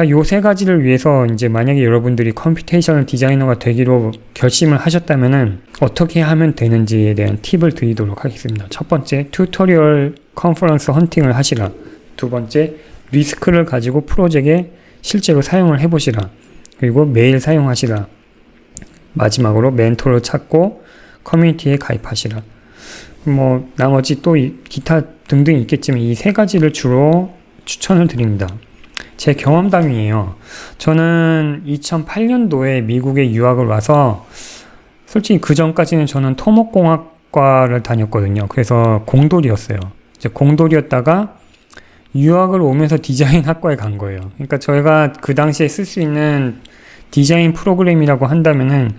자, 요 세 가지를 위해서 이제 만약에 여러분들이 컴퓨테이셔널 디자이너가 되기로 결심을 하셨다면은 어떻게 하면 되는지에 대한 팁을 드리도록 하겠습니다. 첫 번째, 튜토리얼 컨퍼런스 헌팅을 하시라. 두 번째, 리스크를 가지고 프로젝트에 실제로 사용을 해보시라. 그리고 매일 사용하시라. 마지막으로 멘토를 찾고 커뮤니티에 가입하시라. 뭐 나머지 또 기타 등등 있겠지만 이 세 가지를 주로 추천을 드립니다. 제 경험담이에요. 저는 2008년도에 미국에 유학을 와서 솔직히 그 전까지는 저는 토목공학과를 다녔거든요. 그래서 공돌이었어요. 이제 공돌이었다가 유학을 오면서 디자인 학과에 간 거예요. 그러니까 저희가 그 당시에 쓸 수 있는 디자인 프로그램이라고 한다면은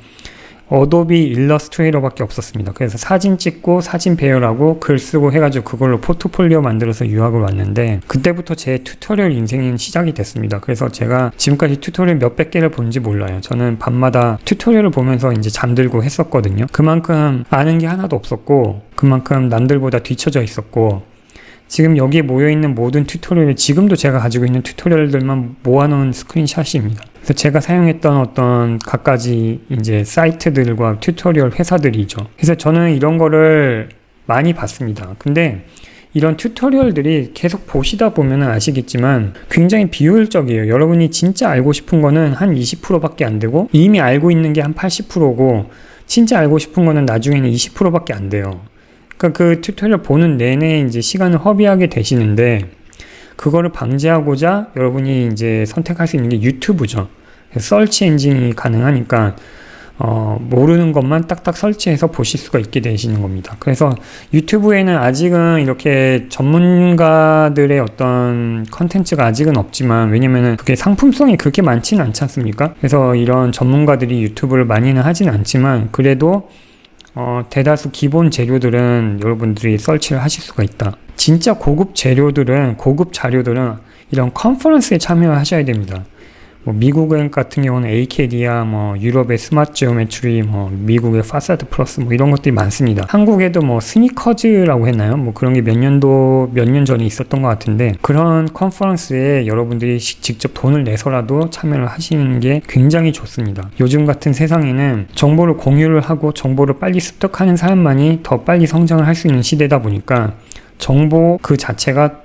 어도비 일러스트레이터밖에 없었습니다. 그래서 사진 찍고 사진 배열하고 글 쓰고 해가지고 그걸로 포트폴리오 만들어서 유학을 왔는데 그때부터 제 튜토리얼 인생이 시작이 됐습니다. 그래서 제가 지금까지 튜토리얼 몇백 개를 본지 몰라요. 저는 밤마다 튜토리얼을 보면서 이제 잠들고 했었거든요. 그만큼 아는 게 하나도 없었고 그만큼 남들보다 뒤처져 있었고 지금 여기에 모여있는 모든 튜토리얼이 지금도 제가 가지고 있는 튜토리얼들만 모아놓은 스크린샷입니다. 그래서 제가 사용했던 어떤 갖가지 이제 사이트들과 튜토리얼 회사들이죠. 그래서 저는 이런 거를 많이 봤습니다. 근데 이런 튜토리얼들이 계속 보시다 보면 아시겠지만 굉장히 비효율적이에요. 여러분이 진짜 알고 싶은 거는 한 20%밖에 안 되고 이미 알고 있는 게 한 80%고 진짜 알고 싶은 거는 나중에는 20%밖에 안 돼요. 그러니까 그 튜토리얼 보는 내내 이제 시간을 허비하게 되시는데 그거를 방지하고자 여러분이 이제 선택할 수 있는 게 유튜브죠. 서치 엔진이 가능하니까 모르는 것만 딱딱 설치해서 보실 수가 있게 되시는 겁니다. 그래서 유튜브에는 아직은 이렇게 전문가들의 어떤 컨텐츠가 아직은 없지만 왜냐면은 그게 상품성이 그렇게 많지는 않지 않습니까? 그래서 이런 전문가들이 유튜브를 많이는 하진 않지만 그래도 대다수 기본 재료들은 여러분들이 설치를 하실 수가 있다. 진짜 고급 재료들은, 고급 자료들은 이런 컨퍼런스에 참여하셔야 됩니다. 뭐 미국 같은 경우는 ACAD야, 뭐 유럽의 스마트 지오메트리, 뭐 미국의 파사드 플러스 뭐 이런 것들이 많습니다. 한국에도 뭐 스니커즈라고 했나요? 뭐 그런 게 몇 년 전에 있었던 것 같은데 그런 컨퍼런스에 여러분들이 직접 돈을 내서라도 참여를 하시는 게 굉장히 좋습니다. 요즘 같은 세상에는 정보를 공유를 하고 정보를 빨리 습득하는 사람만이 더 빨리 성장을 할 수 있는 시대다 보니까 정보 그 자체가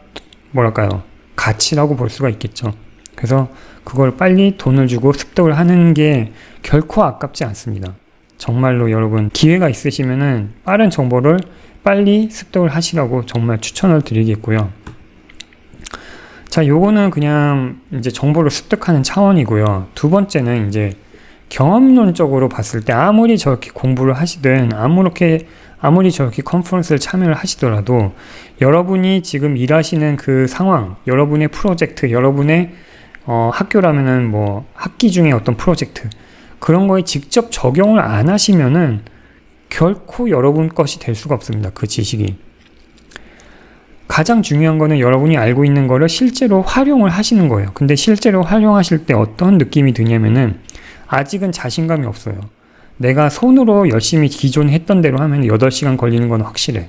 뭐랄까요? 가치라고 볼 수가 있겠죠. 그래서 그걸 빨리 돈을 주고 습득을 하는 게 결코 아깝지 않습니다. 정말로 여러분 기회가 있으시면은 빠른 정보를 빨리 습득을 하시라고 정말 추천을 드리겠고요. 자, 요거는 그냥 이제 정보를 습득하는 차원이고요. 두 번째는 이제 경험론적으로 봤을 때 아무리 저렇게 공부를 하시든 아무리 저렇게 컨퍼런스를 참여를 하시더라도 여러분이 지금 일하시는 그 상황, 여러분의 프로젝트, 여러분의 학교라면은 뭐 학기 중에 어떤 프로젝트 그런 거에 직접 적용을 안 하시면은 결코 여러분 것이 될 수가 없습니다. 그 지식이. 가장 중요한 거는 여러분이 알고 있는 거를 실제로 활용을 하시는 거예요. 근데 실제로 활용하실 때 어떤 느낌이 드냐면은 아직은 자신감이 없어요. 내가 손으로 열심히 기존 했던 대로 하면 8시간 걸리는 건 확실해.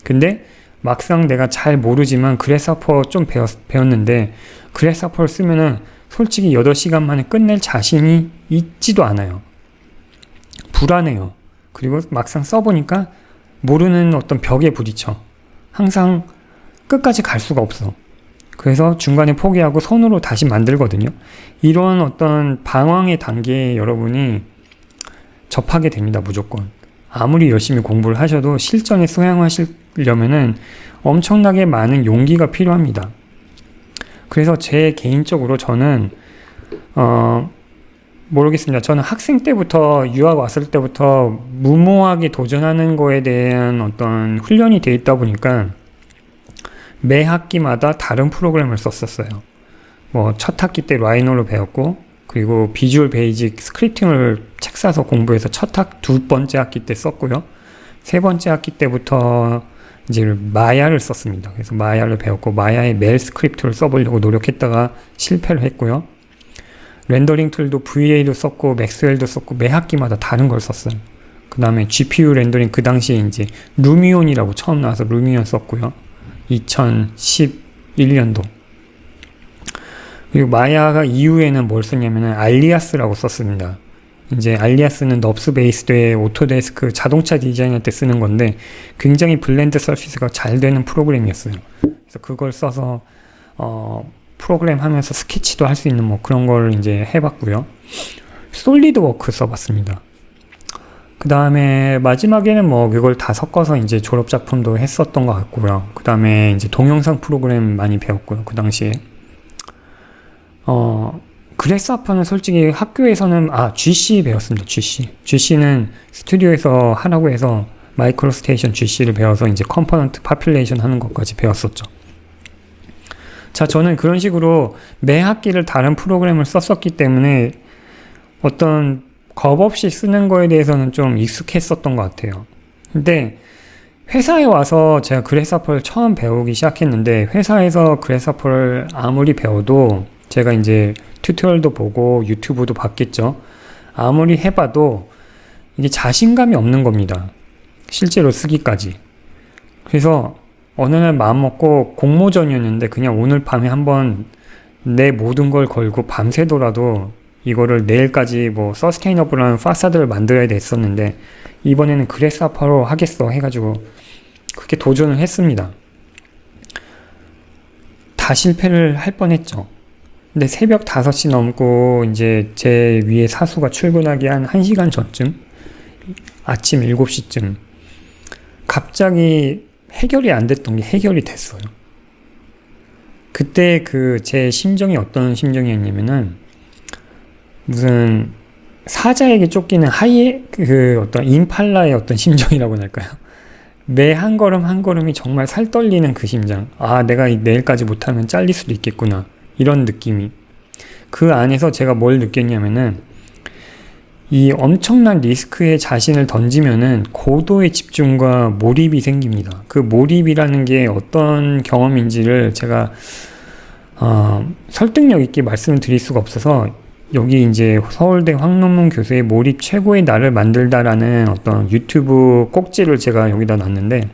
근데 막상 내가 잘 모르지만 그래서퍼 좀 배웠는데 그래서퍼를 쓰면은 솔직히 8시간 만에 끝낼 자신이 있지도 않아요. 불안해요. 그리고 막상 써보니까 모르는 어떤 벽에 부딪혀. 항상 끝까지 갈 수가 없어. 그래서 중간에 포기하고 손으로 다시 만들거든요. 이런 어떤 방황의 단계에 여러분이 접하게 됩니다. 무조건. 아무리 열심히 공부를 하셔도 실전에 소양하시려면은 엄청나게 많은 용기가 필요합니다. 그래서 제 개인적으로 저는 모르겠습니다. 저는 학생 때부터 유학 왔을 때부터 무모하게 도전하는 거에 대한 어떤 훈련이 돼 있다 보니까 매 학기마다 다른 프로그램을 썼었어요. 뭐 첫 학기 때 라이노를 배웠고 그리고 비주얼 베이직 스크립팅을 책 사서 공부해서 두 번째 학기 때 썼고요. 세 번째 학기 때부터 이제 마야를 썼습니다. 그래서 마야를 배웠고 마야의 멜 스크립트를 써보려고 노력했다가 실패를 했고요. 렌더링 툴도 VA도 썼고 맥스웰도 썼고 매 학기마다 다른 걸 썼어요. 그 다음에 GPU 렌더링 그 당시에 이제 루미온이라고 처음 나와서 루미온 썼고요. 2011년도. 그리고 마야가 이후에는 뭘 썼냐면은 알리아스라고 썼습니다. 이제 알리아스는 넙스 베이스드의 오토데스크 자동차 디자인할 때 쓰는 건데 굉장히 블렌드 서피스가 잘 되는 프로그램이었어요. 그래서 그걸 써서 프로그램 하면서 스케치도 할 수 있는 뭐 그런 걸 이제 해봤고요. 솔리드워크 써봤습니다. 그 다음에 마지막에는 뭐 그걸 다 섞어서 이제 졸업작품도 했었던 것 같고요. 그 다음에 이제 동영상 프로그램 많이 배웠고요. 그 당시에. 그래스하퍼는 솔직히 학교에서는 GC 배웠습니다. GC는 스튜디오에서 하라고 해서 마이크로 스테이션 GC를 배워서 이제 컴포넌트 파퓰레이션 하는 것까지 배웠었죠. 자, 저는 그런 식으로 매 학기를 다른 프로그램을 썼었기 때문에 어떤 겁 없이 쓰는 거에 대해서는 좀 익숙했었던 것 같아요. 근데 회사에 와서 제가 그래스하퍼를 처음 배우기 시작했는데 회사에서 그래스하퍼를 아무리 배워도 제가 이제 튜토리얼도 보고 유튜브도 봤겠죠. 아무리 해봐도 이게 자신감이 없는 겁니다. 실제로 쓰기까지. 그래서 어느 날 마음먹고 공모전이었는데 그냥 오늘 밤에 한번 내 모든 걸 걸고 밤새더라도 이거를 내일까지 뭐 서스테이너블한 파사드를 만들어야 됐었는데 이번에는 그래스하퍼로 하겠어 해가지고 그렇게 도전을 했습니다. 다 실패를 할 뻔했죠. 근데 새벽 5시 넘고 이제 제 위에 사수가 출근하기 한 1시간 전쯤 아침 7시쯤 갑자기 해결이 안 됐던 게 해결이 됐어요. 그때 제 심정이 어떤 심정이었냐면은 무슨 사자에게 쫓기는 어떤 임팔라의 어떤 심정이라고 할까요? 매 한 걸음 한 걸음이 정말 살 떨리는 그 심장. 내가 내일까지 못하면 잘릴 수도 있겠구나. 이런 느낌이. 그 안에서 제가 뭘 느꼈냐면은 이 엄청난 리스크에 자신을 던지면은 고도의 집중과 몰입이 생깁니다. 그 몰입이라는 게 어떤 경험인지를 제가 설득력 있게 말씀을 드릴 수가 없어서 여기 이제 서울대 황론문 교수의 몰입 최고의 나를 만들다라는 어떤 유튜브 꼭지를 제가 여기다 놨는데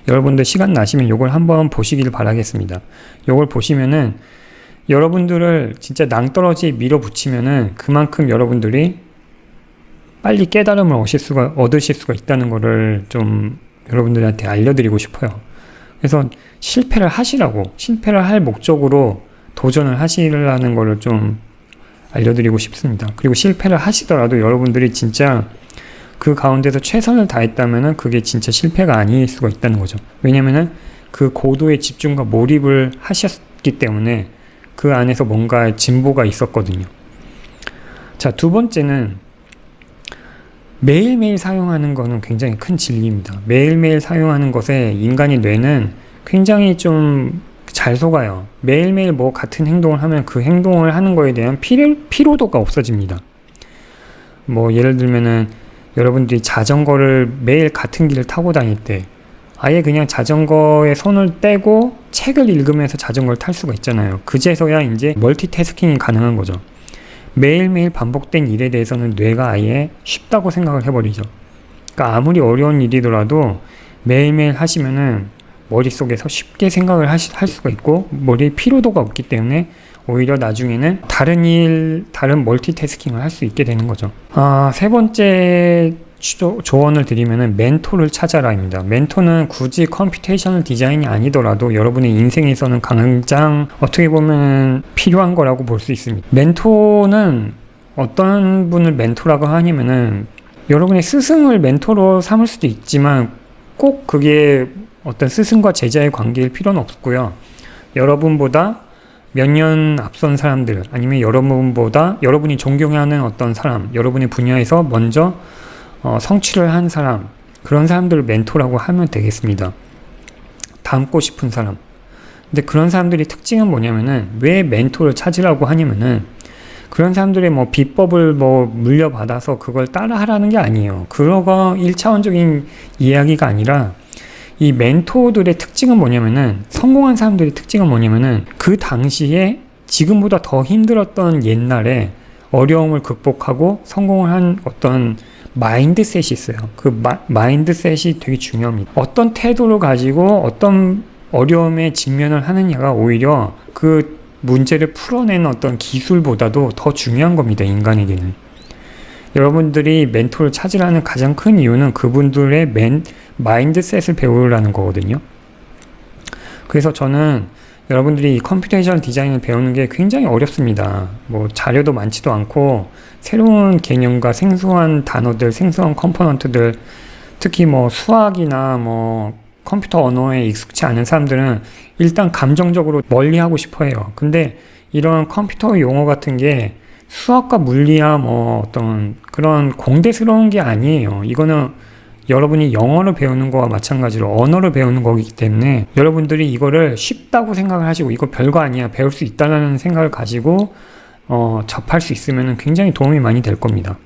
여러분들 시간 나시면 이걸 한번 보시길 바라겠습니다. 이걸 보시면은 여러분들을 진짜 낭떠러지에 밀어붙이면은 그만큼 여러분들이 빨리 깨달음을 얻으실 수가 있다는 거를 좀 여러분들한테 알려드리고 싶어요. 그래서 실패를 할 목적으로 도전을 하시라는 거를 좀 알려드리고 싶습니다. 그리고 실패를 하시더라도 여러분들이 진짜 그 가운데서 최선을 다했다면은 그게 진짜 실패가 아닐 수가 있다는 거죠. 왜냐면은 그 고도의 집중과 몰입을 하셨기 때문에 그 안에서 뭔가 진보가 있었거든요. 자, 두 번째는 매일매일 사용하는 거는 굉장히 큰 진리입니다. 매일매일 사용하는 것에 인간의 뇌는 굉장히 좀 잘 속아요. 매일매일 뭐 같은 행동을 하면 그 행동을 하는 거에 대한 피로도가 없어집니다. 뭐 예를 들면은 여러분들이 자전거를 매일 같은 길을 타고 다닐 때 아예 그냥 자전거에 손을 떼고 책을 읽으면서 자전거를 탈 수가 있잖아요. 그제서야 이제 멀티태스킹이 가능한 거죠. 매일매일 반복된 일에 대해서는 뇌가 아예 쉽다고 생각을 해버리죠. 그러니까 아무리 어려운 일이더라도 매일매일 하시면은 머릿속에서 쉽게 생각을 할 수가 있고 머리에 피로도가 없기 때문에 오히려 나중에는 다른 멀티태스킹을 할 수 있게 되는 거죠. 세 번째 조언을 드리면은 멘토를 찾아라입니다. 멘토는 굳이 컴퓨테이셔널 디자인이 아니더라도 여러분의 인생에서는 가장 어떻게 보면 필요한 거라고 볼 수 있습니다. 멘토는 어떤 분을 멘토라고 하냐면은 여러분의 스승을 멘토로 삼을 수도 있지만 꼭 그게 어떤 스승과 제자의 관계일 필요는 없고요. 여러분보다 몇 년 앞선 사람들 아니면 여러분이 존경하는 어떤 사람, 여러분의 분야에서 먼저 성취를 한 사람, 그런 사람들을 멘토라고 하면 되겠습니다. 닮고 싶은 사람. 근데 그런 사람들의 특징은 뭐냐면은 왜 멘토를 찾으라고 하냐면은 그런 사람들의 뭐 비법을 물려받아서 그걸 따라하라는 게 아니에요. 그거가 1차원적인 이야기가 아니라 이 멘토들의 특징은 뭐냐면은 성공한 사람들의 특징은 뭐냐면은 그 당시에 지금보다 더 힘들었던 옛날에 어려움을 극복하고 성공을 한 어떤 마인드셋이 있어요. 그 마인드셋이 되게 중요합니다. 어떤 태도를 가지고 어떤 어려움에 직면을 하느냐가 오히려 그 문제를 풀어내는 어떤 기술보다도 더 중요한 겁니다. 인간에게는. 여러분들이 멘토를 찾으라는 가장 큰 이유는 그분들의 마인드셋을 배우라는 거거든요. 그래서 저는 여러분들이 이 컴퓨테이셔널 디자인을 배우는 게 굉장히 어렵습니다. 뭐 자료도 많지도 않고 새로운 개념과 생소한 단어들, 생소한 컴포넌트들, 특히 뭐 수학이나 뭐 컴퓨터 언어에 익숙치 않은 사람들은 일단 감정적으로 멀리하고 싶어 해요. 근데 이런 컴퓨터 용어 같은 게 수학과 물리야 뭐 어떤 그런 공대스러운 게 아니에요. 이거는 여러분이 영어를 배우는 거와 마찬가지로 언어를 배우는 거기 때문에 여러분들이 이거를 쉽다고 생각을 하시고 이거 별거 아니야, 배울 수 있다는 생각을 가지고 접할 수 있으면 굉장히 도움이 많이 될 겁니다.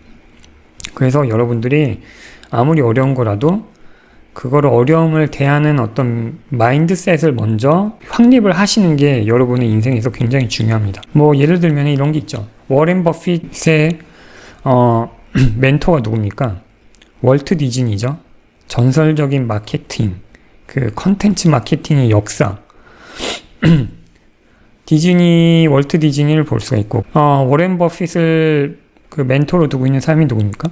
그래서 여러분들이 아무리 어려운 거라도 그거를 어려움을 대하는 어떤 마인드셋을 먼저 확립을 하시는 게 여러분의 인생에서 굉장히 중요합니다. 뭐 예를 들면 이런 게 있죠. 워렌 버핏의 멘토가 누굽니까? 월트 디즈니죠. 전설적인 마케팅, 그 컨텐츠 마케팅의 역사. 월트 디즈니를 볼 수가 있고, 워렌 버핏을 그 멘토로 두고 있는 사람이 누굽니까?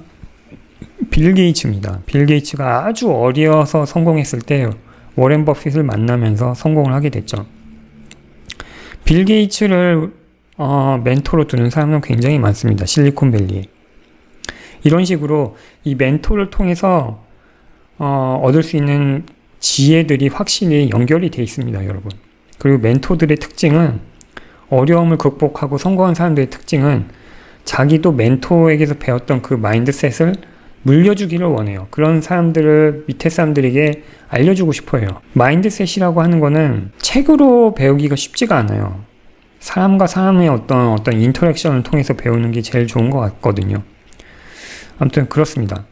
빌 게이츠입니다. 빌 게이츠가 아주 어려서 성공했을 때 워렌 버핏을 만나면서 성공을 하게 됐죠. 빌 게이츠를 멘토로 두는 사람은 굉장히 많습니다. 실리콘밸리에. 이런 식으로 이 멘토를 통해서 얻을 수 있는 지혜들이 확실히 연결이 돼 있습니다, 여러분. 그리고 멘토들의 특징은 어려움을 극복하고 성공한 사람들의 특징은 자기도 멘토에게서 배웠던 그 마인드셋을 물려주기를 원해요. 그런 사람들을 밑에 사람들에게 알려주고 싶어요. 마인드셋이라고 하는 거는 책으로 배우기가 쉽지가 않아요. 사람과 사람의 어떤 인터랙션을 통해서 배우는 게 제일 좋은 것 같거든요. 아무튼 그렇습니다.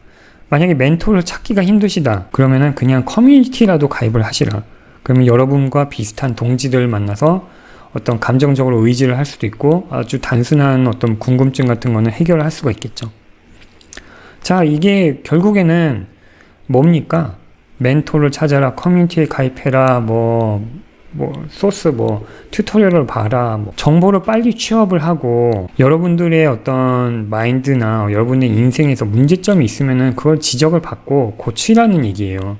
만약에 멘토를 찾기가 힘드시다. 그러면은 그냥 커뮤니티라도 가입을 하시라. 그러면 여러분과 비슷한 동지들을 만나서 어떤 감정적으로 의지를 할 수도 있고 아주 단순한 어떤 궁금증 같은 거는 해결을 할 수가 있겠죠. 자, 이게 결국에는 뭡니까? 멘토를 찾아라, 커뮤니티에 가입해라, 소스, 튜토리얼을 봐라, 정보를 빨리 취업을 하고, 여러분들의 어떤 마인드나 여러분의 인생에서 문제점이 있으면은 그걸 지적을 받고 고치라는 얘기예요.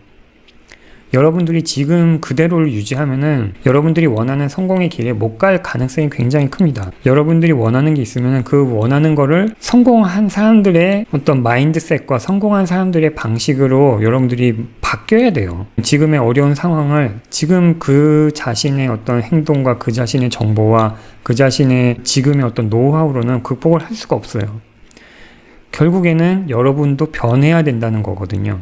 여러분들이 지금 그대로를 유지하면은 여러분들이 원하는 성공의 길에 못 갈 가능성이 굉장히 큽니다. 여러분들이 원하는 게 있으면은 그 원하는 거를 성공한 사람들의 어떤 마인드셋과 성공한 사람들의 방식으로 여러분들이 바뀌어야 돼요. 지금의 어려운 상황을 지금 그 자신의 어떤 행동과 그 자신의 정보와 그 자신의 지금의 어떤 노하우로는 극복을 할 수가 없어요. 결국에는 여러분도 변해야 된다는 거거든요.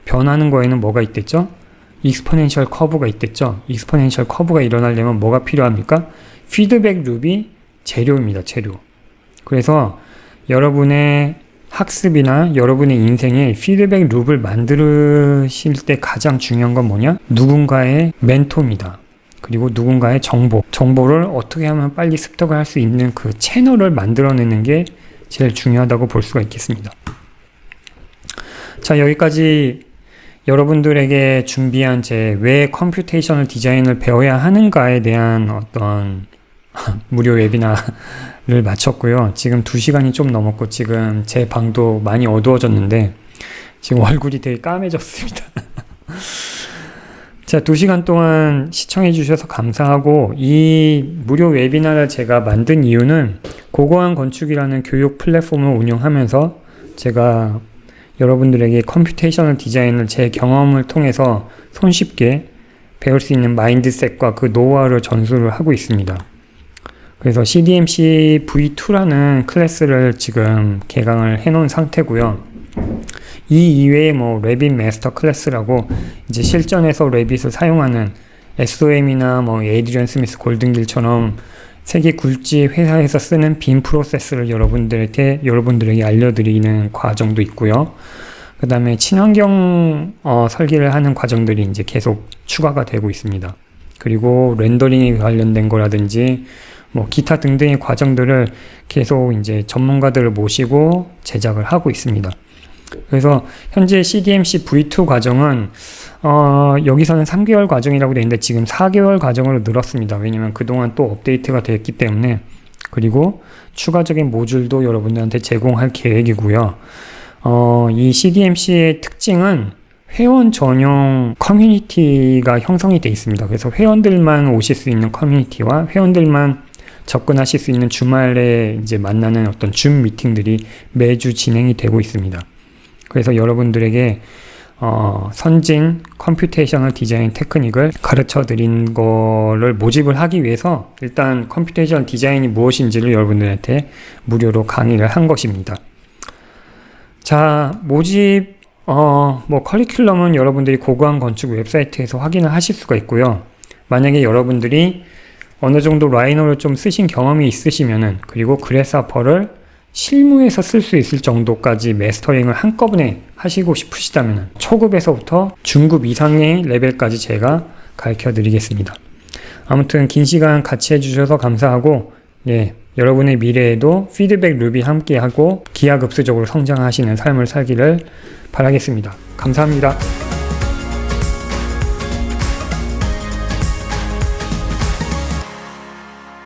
변하는 거에는 뭐가 있겠죠? 익스포넨셜 커브가 있겠죠. 익스포넨셜 커브가 일어나려면 뭐가 필요합니까? 피드백 룹이 재료입니다. 재료. 그래서 여러분의 학습이나 여러분의 인생에 피드백 룹을 만드실 때 가장 중요한 건 뭐냐? 누군가의 멘토입니다. 그리고 누군가의 정보를 어떻게 하면 빨리 습득을 할 수 있는 그 채널을 만들어내는 게 제일 중요하다고 볼 수가 있겠습니다. 자, 여기까지 여러분들에게 준비한 제 왜 컴퓨테이셔널 디자인을 배워야 하는가에 대한 어떤 무료 웨비나를 마쳤고요. 지금 2시간이 좀 넘었고 지금 제 방도 많이 어두워졌는데 지금 얼굴이 되게 까매졌습니다. 자, 2시간 동안 시청해 주셔서 감사하고 이 무료 웨비나를 제가 만든 이유는 고고한 건축이라는 교육 플랫폼을 운영하면서 제가 여러분들에게 컴퓨테이셔널 디자인을 제 경험을 통해서 손쉽게 배울 수 있는 마인드셋과 그 노하우를 전수를 하고 있습니다. 그래서 CDMC V2라는 클래스를 지금 개강을 해놓은 상태고요. 이 이외에 레빗 마스터 클래스라고 이제 실전에서 레빗을 사용하는 SOM이나 에이드리언 스미스 골든길처럼 세계 굴지 회사에서 쓰는 빔 프로세스를 여러분들에게 알려드리는 과정도 있고요. 그 다음에 친환경 설계를 하는 과정들이 이제 계속 추가가 되고 있습니다. 그리고 렌더링에 관련된 거라든지 기타 등등의 과정들을 계속 이제 전문가들을 모시고 제작을 하고 있습니다. 그래서 현재 CDMC V2 과정은 여기서는 3개월 과정이라고 되어 있는데 지금 4개월 과정으로 늘었습니다. 왜냐면 그동안 또 업데이트가 됐기 때문에. 그리고 추가적인 모듈도 여러분들한테 제공할 계획이고요. 이 CDMC의 특징은 회원 전용 커뮤니티가 형성이 되어 있습니다. 그래서 회원들만 오실 수 있는 커뮤니티와 회원들만 접근하실 수 있는 주말에 이제 만나는 어떤 줌 미팅들이 매주 진행이 되고 있습니다. 그래서 여러분들에게 선진 컴퓨테이셔널 디자인 테크닉을 가르쳐 드린 거를 모집을 하기 위해서 일단 컴퓨테이셔널 디자인이 무엇인지를 여러분들한테 무료로 강의를 한 것입니다. 자, 모집 커리큘럼은 여러분들이 고고한 건축 웹사이트에서 확인을 하실 수가 있고요. 만약에 여러분들이 어느 정도 라이노를 좀 쓰신 경험이 있으시면은, 그리고 그래스하퍼를 실무에서 쓸 수 있을 정도까지 마스터링을 한꺼번에 하시고 싶으시다면 초급에서부터 중급 이상의 레벨까지 제가 가르쳐 드리겠습니다. 아무튼 긴 시간 같이 해주셔서 감사하고, 여러분의 미래에도 피드백 루비 함께하고 기하급수적으로 성장하시는 삶을 살기를 바라겠습니다. 감사합니다.